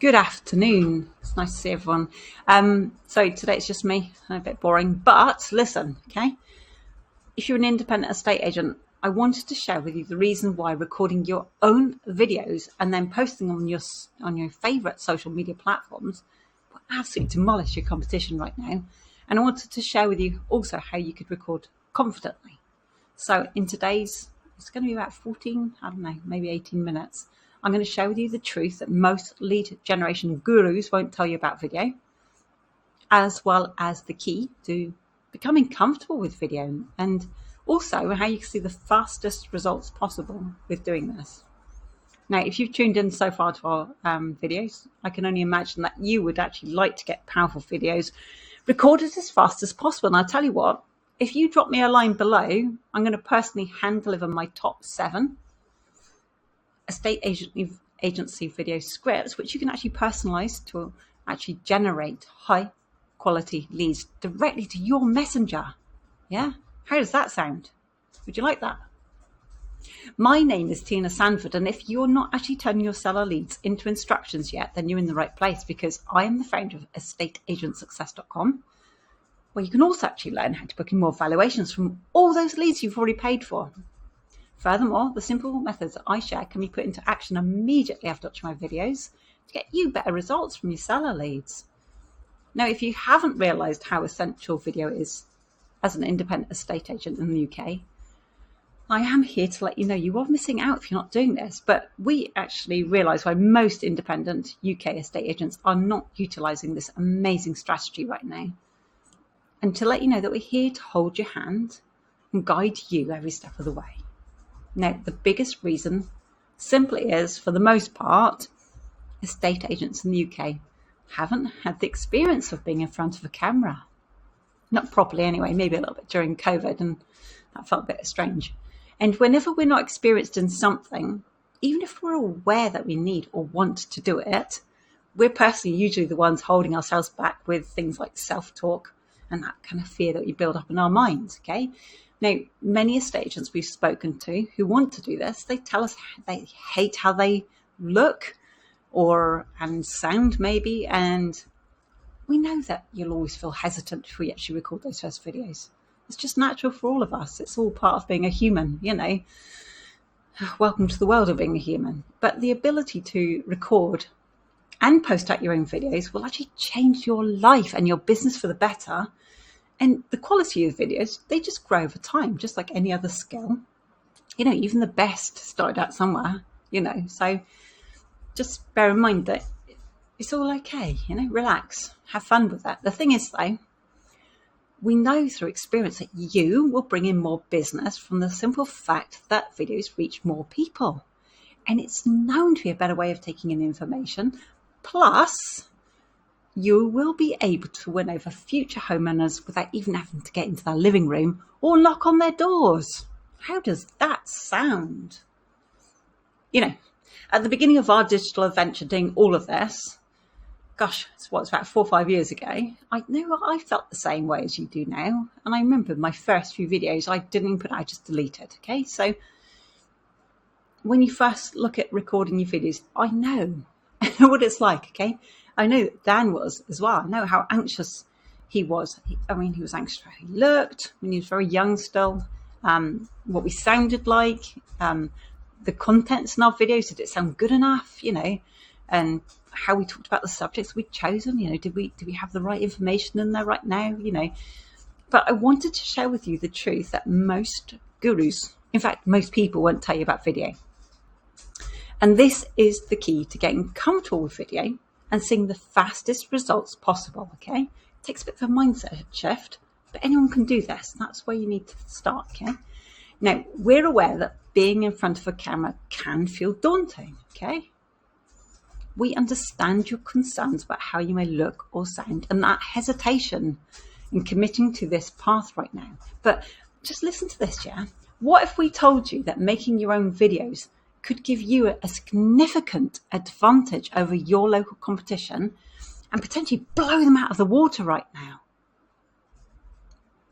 Good afternoon. It's nice to see everyone. So today it's just me, a bit boring, but listen, okay? If you're an independent estate agent, I wanted to share with you the reason why recording your own videos and then posting them on your favorite social media platforms will absolutely demolish your competition right now. And I wanted to share with you also how you could record confidently. So in today's, it's going to be about 14, I don't know, maybe 18 minutes. I'm going to share with you the truth that most lead generation gurus won't tell you about video, as well as the key to becoming comfortable with video, and also how you can see the fastest results possible with doing this. Now, if you've tuned in so far to our videos, I can only imagine that you would actually like to get powerful videos recorded as fast as possible. And I'll tell you what, if you drop me a line below, I'm going to personally hand deliver my top 7 estate agency video scripts, which you can actually personalize to actually generate high quality leads directly to your messenger. Yeah, how does that sound? Would you like that? My name is Tina Sanford, and if you're not actually turning your seller leads into instructions yet, then you're in the right place, because I am the founder of estateagentsuccess.com, where you can also actually learn how to book in more valuations from all those leads you've already paid for. Furthermore, the simple methods that I share can be put into action immediately after watching my videos to get you better results from your seller leads. Now, if you haven't realised how essential video is as an independent estate agent in the UK, I am here to let you know you are missing out if you're not doing this. But we actually realise why most independent UK estate agents are not utilising this amazing strategy right now. And to let you know that we're here to hold your hand and guide you every step of the way. Now, the biggest reason simply is, for the most part, estate agents in the UK haven't had the experience of being in front of a camera. Not properly anyway, maybe a little bit during COVID, and that felt a bit strange. And whenever we're not experienced in something, even if we're aware that we need or want to do it, we're personally usually the ones holding ourselves back with things like self-talk and that kind of fear that we build up in our minds, okay? Now, many estate agents we've spoken to who want to do this, they tell us they hate how they look and sound maybe, and we know that you'll always feel hesitant before you actually record those first videos. It's just natural for all of us. It's all part of being a human, you know. Welcome to the world of being a human. But the ability to record and post out your own videos will actually change your life and your business for the better. And the quality of videos, they just grow over time, just like any other skill. You know, even the best started out somewhere, you know. So just bear in mind that it's all okay, you know, relax, have fun with that. The thing is, though, we know through experience that you will bring in more business from the simple fact that videos reach more people. And it's known to be a better way of taking in information. Plus, you will be able to win over future homeowners without even having to get into their living room or knock on their doors. How does that sound? You know, at the beginning of our digital adventure doing all of this, gosh, it's about 4 or 5 years ago, I know I felt the same way as you do now. And I remember my first few videos, I didn't even put it, I just deleted, okay? So when you first look at recording your videos, I know what it's like, okay? I know that Dan was as well. I know how anxious he was. He was anxious how he looked when he was very young still, what we sounded like, the contents in our videos, did it sound good enough, you know, and how we talked about the subjects we'd chosen, you know, did we have the right information in there right now, you know. But I wanted to share with you the truth that most gurus, in fact, most people won't tell you about video. And this is the key to getting comfortable with video and seeing the fastest results possible, okay? It takes a bit of a mindset shift, but anyone can do this. That's where you need to start, okay? Now, we're aware that being in front of a camera can feel daunting, okay? We understand your concerns about how you may look or sound and that hesitation in committing to this path right now. But just listen to this, yeah? What if we told you that making your own videos could give you a significant advantage over your local competition and potentially blow them out of the water right now?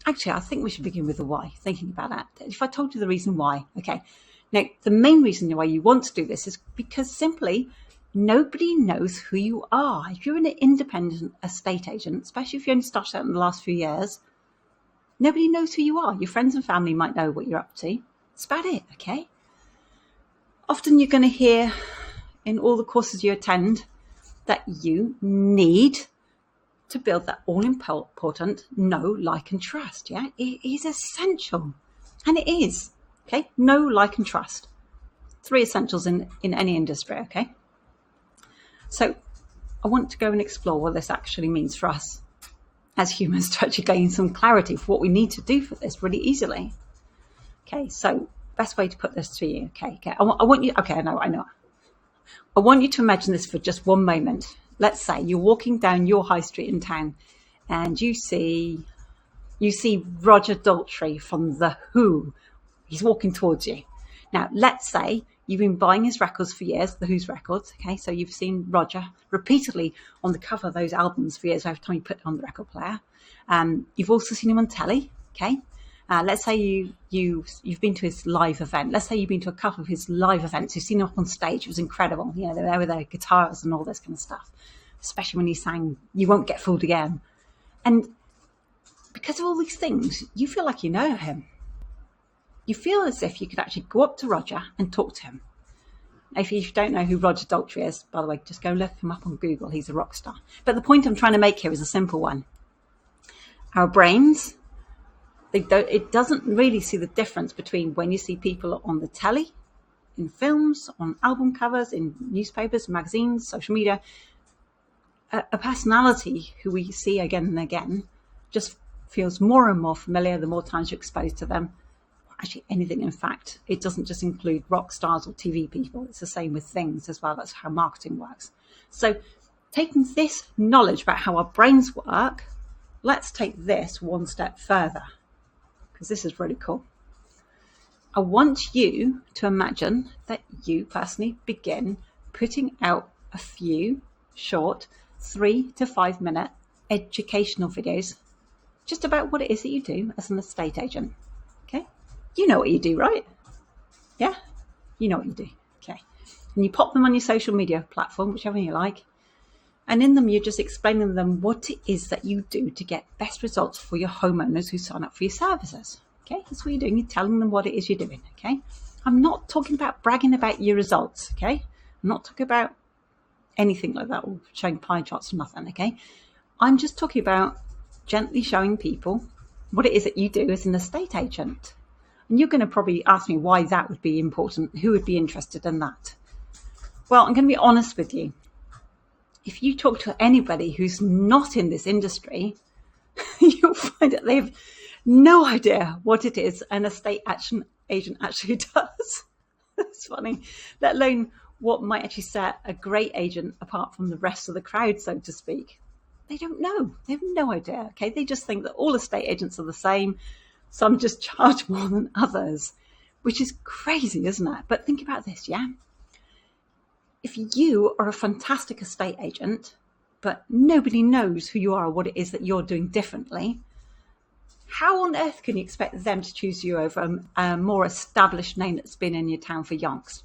Actually, I think we should begin with the why, thinking about that. If I told you the reason why, okay. Now, the main reason why you want to do this is because simply Nobody knows who you are. If you're an independent estate agent, especially if you only started out in the last few years, nobody knows who you are. Your friends and family might know what you're up to. That's about it, okay? Often you're going to hear in all the courses you attend that you need to build that all-important know, like, and trust, yeah? It is essential. And it is, okay? Know, like, and trust. 3 essentials in any industry, okay? So I want to go and explore what this actually means for us as humans to actually gain some clarity for what we need to do for this really easily. Okay, so best way to put this to you, okay. I want you, okay, I know. I want you to imagine this for just one moment. Let's say you're walking down your high street in town and you see Roger Daltrey from The Who. He's walking towards you. Now, let's say you've been buying his records for years, The Who's records, okay? So you've seen Roger repeatedly on the cover of those albums for years every time you put it on the record player. You've also seen him on telly, okay? Let's say you've been to his live event. Let's say you've been to a couple of his live events. You've seen him up on stage. It was incredible. You know, they were there with their guitars and all this kind of stuff, especially when he sang You Won't Get Fooled Again. And because of all these things, you feel like you know him. You feel as if you could actually go up to Roger and talk to him. If you don't know who Roger Daltrey is, by the way, just go look him up on Google. He's a rock star. But the point I'm trying to make here is a simple one. Our brains, it doesn't really see the difference between when you see people on the telly, in films, on album covers, in newspapers, magazines, social media. A personality who we see again and again just feels more and more familiar the more times you're exposed to them. Actually, anything, in fact. It doesn't just include rock stars or TV people. It's the same with things as well. That's how marketing works. So taking this knowledge about how our brains work, let's take this one step further, because this is really cool. I want you to imagine that you personally begin putting out a few short 3 to 5 minute educational videos just about what it is that you do as an estate agent. Okay? You know what you do, right? Yeah? You know what you do. Okay. And you pop them on your social media platform, whichever you like. And in them, you're just explaining to them what it is that you do to get best results for your homeowners who sign up for your services. Okay? That's what you're doing. You're telling them what it is you're doing. Okay? I'm not talking about bragging about your results. Okay? I'm not talking about anything like that or showing pie charts or nothing. Okay? I'm just talking about gently showing people what it is that you do as an estate agent. And you're going to probably ask me why that would be important. Who would be interested in that? Well, I'm going to be honest with you. If you talk to anybody who's not in this industry, you'll find that they have no idea what it is an estate agent actually does. It's funny, let alone what might actually set a great agent apart from the rest of the crowd, so to speak. They don't know. They have no idea. Okay, they just think that all estate agents are the same. Some just charge more than others, which is crazy, isn't it? But think about this, yeah? If you are a fantastic estate agent, but nobody knows who you are or what it is that you're doing differently, how on earth can you expect them to choose you over a more established name that's been in your town for yonks?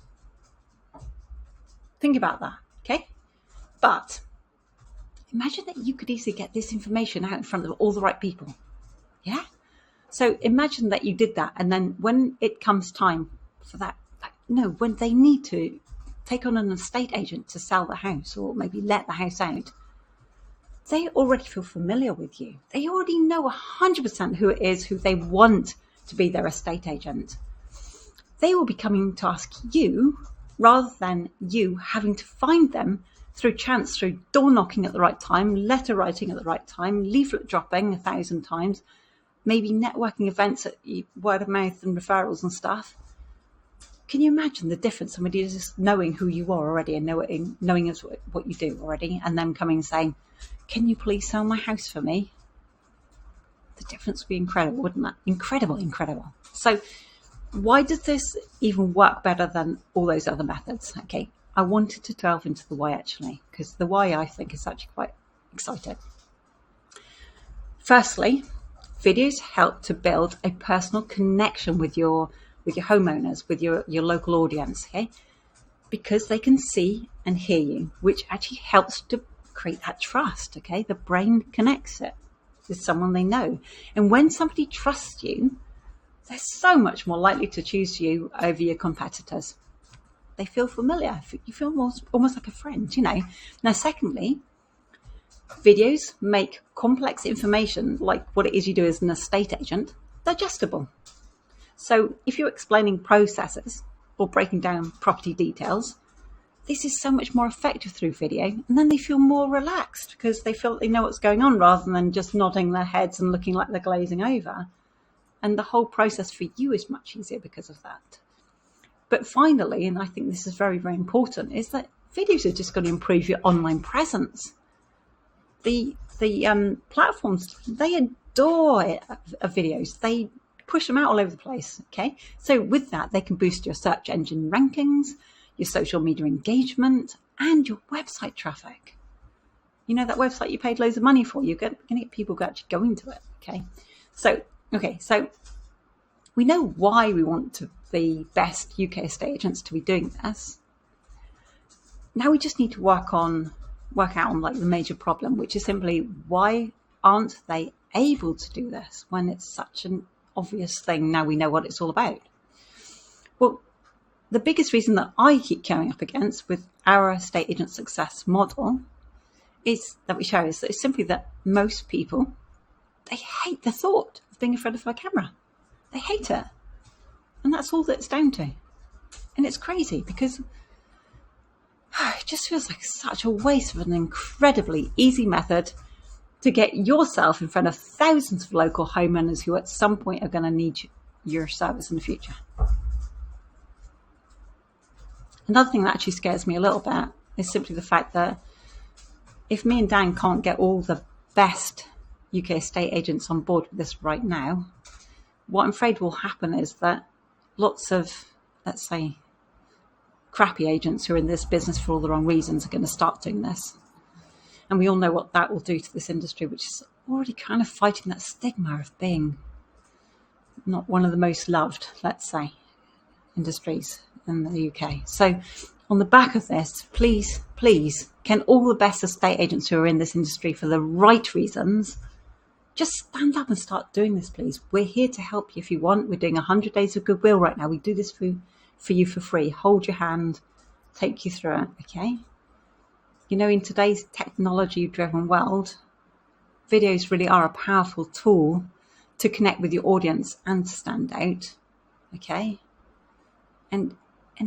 Think about that, okay? But imagine that you could easily get this information out in front of all the right people, yeah? So imagine that you did that, and then when it comes time for that, when they need to take on an estate agent to sell the house or maybe let the house out, they already feel familiar with you. They already know 100% who it is who they want to be their estate agent. They will be coming to ask you rather than you having to find them through chance, through door knocking at the right time, letter writing at the right time, leaflet dropping 1,000 times, maybe networking events, word of mouth and referrals and stuff. Can you imagine the difference? Somebody just knowing who you are already and knowing what you do already, and them coming and saying, can you please sell my house for me? The difference would be incredible, wouldn't it? Incredible. So why does this even work better than all those other methods? Okay, I wanted to delve into the why actually, because the why I think is actually quite exciting. Firstly, videos help to build a personal connection with your homeowners, with your local audience, okay? Because they can see and hear you, which actually helps to create that trust, okay? The brain connects it with someone they know. And when somebody trusts you, they're so much more likely to choose you over your competitors. They feel familiar. You feel almost like a friend, you know. Now, secondly, videos make complex information, like what it is you do as an estate agent, digestible. So if you're explaining processes or breaking down property details, this is so much more effective through video, and then they feel more relaxed because they feel they know what's going on rather than just nodding their heads and looking like they're glazing over. And the whole process for you is much easier because of that. But finally, and I think this is very, very important, is that videos are just going to improve your online presence. The platforms, they adore videos. They push them out all over the place, okay? So with that, they can boost your search engine rankings, your social media engagement, and your website traffic. You know, that website you paid loads of money for, you're going to get people who actually go into it, okay? So we know why we want the best UK estate agents to be doing this. Now we just need to work out on like the major problem, which is simply, why aren't they able to do this when it's such an obvious thing? Now we know what it's all about. Well, the biggest reason that I keep coming up against with our estate agent success model is that we show is that it's simply that most people, they hate the thought of being in front of a camera. They hate it. And that's all that it's down to. And it's crazy because it just feels like such a waste of an incredibly easy method to get yourself in front of thousands of local homeowners who at some point are going to need your service in the future. Another thing that actually scares me a little bit is simply the fact that if me and Dan can't get all the best UK estate agents on board with this right now, what I'm afraid will happen is that lots of, let's say, crappy agents who are in this business for all the wrong reasons are going to start doing this. And we all know what that will do to this industry, which is already kind of fighting that stigma of being not one of the most loved, let's say, industries in the UK. So on the back of this, please, can all the best estate agents who are in this industry for the right reasons just stand up and start doing this, please. We're here to help you if you want. We're doing 100 days of goodwill right now. We do this for you for free. Hold your hand, take you through it, okay? You know, in today's technology-driven world, videos really are a powerful tool to connect with your audience and to stand out, okay? And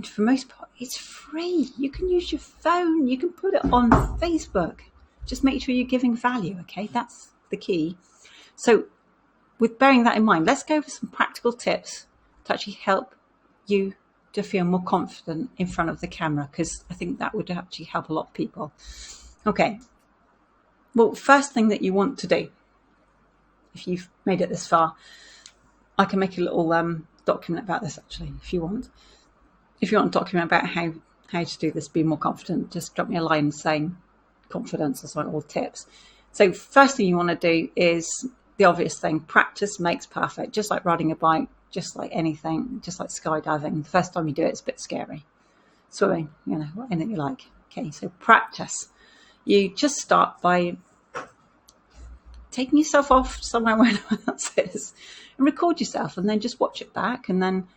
for most part, it's free. You can use your phone. You can put it on Facebook. Just make sure you're giving value, okay? That's the key. So with bearing that in mind, let's go over some practical tips to actually help you to feel more confident in front of the camera, because I think that would actually help a lot of people. Okay. Well, first thing that you want to do, if you've made it this far, I can make a little document about this actually, if you want. If you want a document about how to do this, be more confident, just drop me a line saying confidence or something, or tips. So first thing you want to do is the obvious thing. Practice makes perfect. Just like riding a bike, just like anything, just like skydiving. The first time you do it, it's a bit scary. Swimming, you know, anything you like. Okay, so practice. You just start by taking yourself off somewhere where no one else is and record yourself, and then just watch it back. And then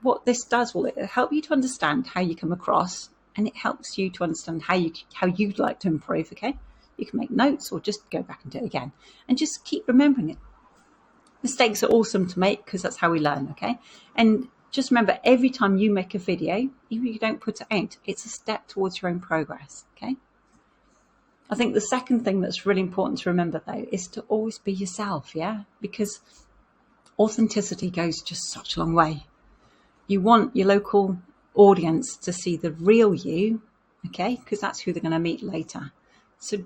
what this does, will it help you to understand how you come across, and it helps you to understand how you'd like to improve, okay? You can make notes or just go back and do it again and just keep remembering it. Mistakes are awesome to make because that's how we learn, okay? And just remember, every time you make a video, even if you don't put it out, it's a step towards your own progress, okay? I think the second thing that's really important to remember, though, is to always be yourself, yeah? Because authenticity goes just such a long way. You want your local audience to see the real you, okay? Because that's who they're going to meet later. So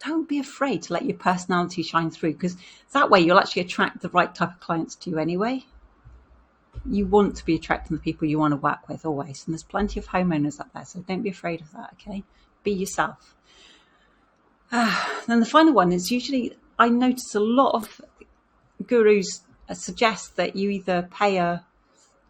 don't be afraid to let your personality shine through, because that way you'll actually attract the right type of clients to you anyway. You want to be attracting the people you want to work with always. And there's plenty of homeowners out there, so don't be afraid of that, okay? Be yourself. Then the final one is, usually I notice a lot of gurus suggest that you either pay a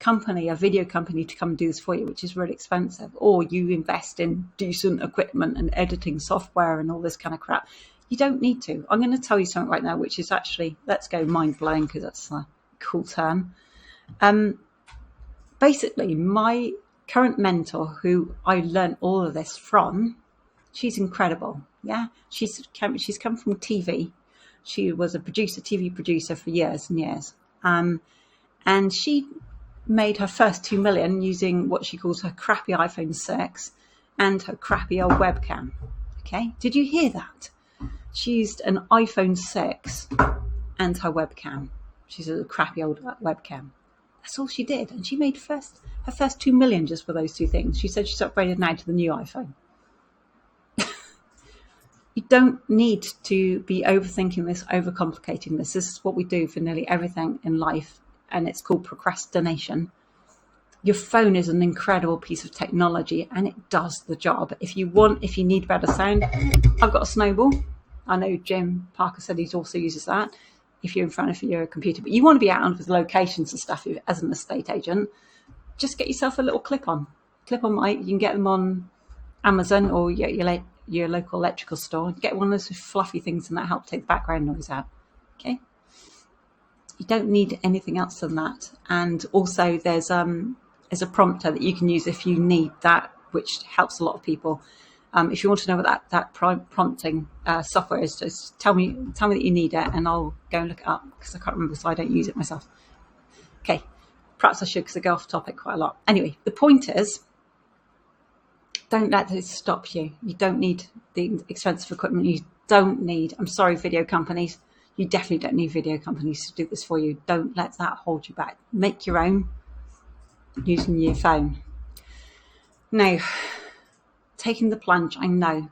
company, a video company, to come and do this for you, which is really expensive, or you invest in decent equipment and editing software and all this kind of crap, you don't need to. I'm going to tell you something right now, which is actually, let's go mind-blowing, because that's a cool term. Basically, my current mentor, who I learned all of this from, she's incredible. Yeah, she's come from TV. She was a TV producer for years and years. And she made her first 2 million using what she calls her crappy iPhone 6 and her crappy old webcam. Okay, did you hear that? She used an iPhone 6 and her webcam. She's a crappy old webcam. That's all she did. And she made her first 2 million just for those two things. She said she's upgraded now to the new iPhone. You don't need to be overthinking this, overcomplicating this. This is what we do for nearly everything in life, and it's called procrastination. Your phone is an incredible piece of technology, and it does the job. If you need better sound, I've got a Snowball. I know Jim Parker said he also uses that if you're in front of your computer, but you want to be out with locations and stuff as an estate agent. Just get yourself a little clip-on mic. You can get them on Amazon or your local electrical store. Get one of those fluffy things, and that helps take the background noise out. Okay, you don't need anything else than that. And also there's a prompter that you can use if you need that, which helps a lot of people. If you want to know what that prompting software is, just tell me that you need it, and I'll go and look it up, because I can't remember, so I don't use it myself. Okay, perhaps I should, because I go off topic quite a lot. Anyway, the point is, don't let this stop you. You don't need the expensive equipment. You don't need, I'm sorry, video companies. You definitely don't need video companies to do this for you. Don't let that hold you back. Make your own using your phone. Now, taking the plunge, I know,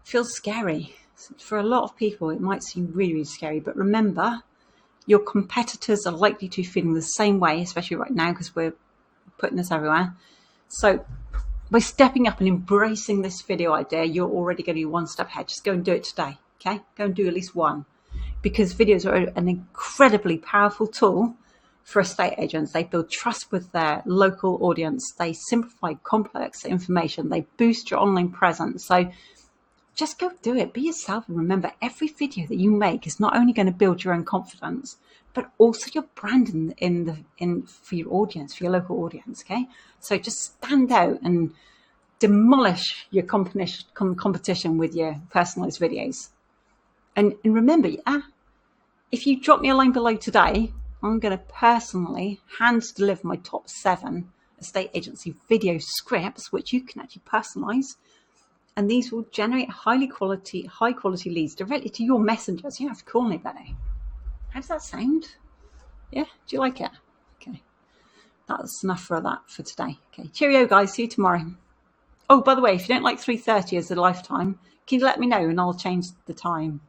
feels scary. For a lot of people, it might seem really, really scary. But remember, your competitors are likely to be feeling the same way, especially right now, because we're putting this everywhere. So by stepping up and embracing this video idea, you're already going to be one step ahead. Just go and do it today, okay? Go and do at least one. Because videos are an incredibly powerful tool for estate agents. They build trust with their local audience. They simplify complex information. They boost your online presence. So just go do it. Be yourself, and remember, every video that you make is not only going to build your own confidence, but also your brand for your audience, for your local audience. Okay, so just stand out and demolish your competition with your personalized videos. And remember, if you drop me a line below today, I'm going to personally hand deliver my top 7 estate agency video scripts, which you can actually personalize. And these will generate high quality leads directly to your messengers. You don't have to call anybody. How does that sound? Yeah, do you like it? Okay, that's enough for today. Okay, cheerio, guys. See you tomorrow. Oh, by the way, if you don't like 3:30 as a lifetime, can you let me know, and I'll change the time.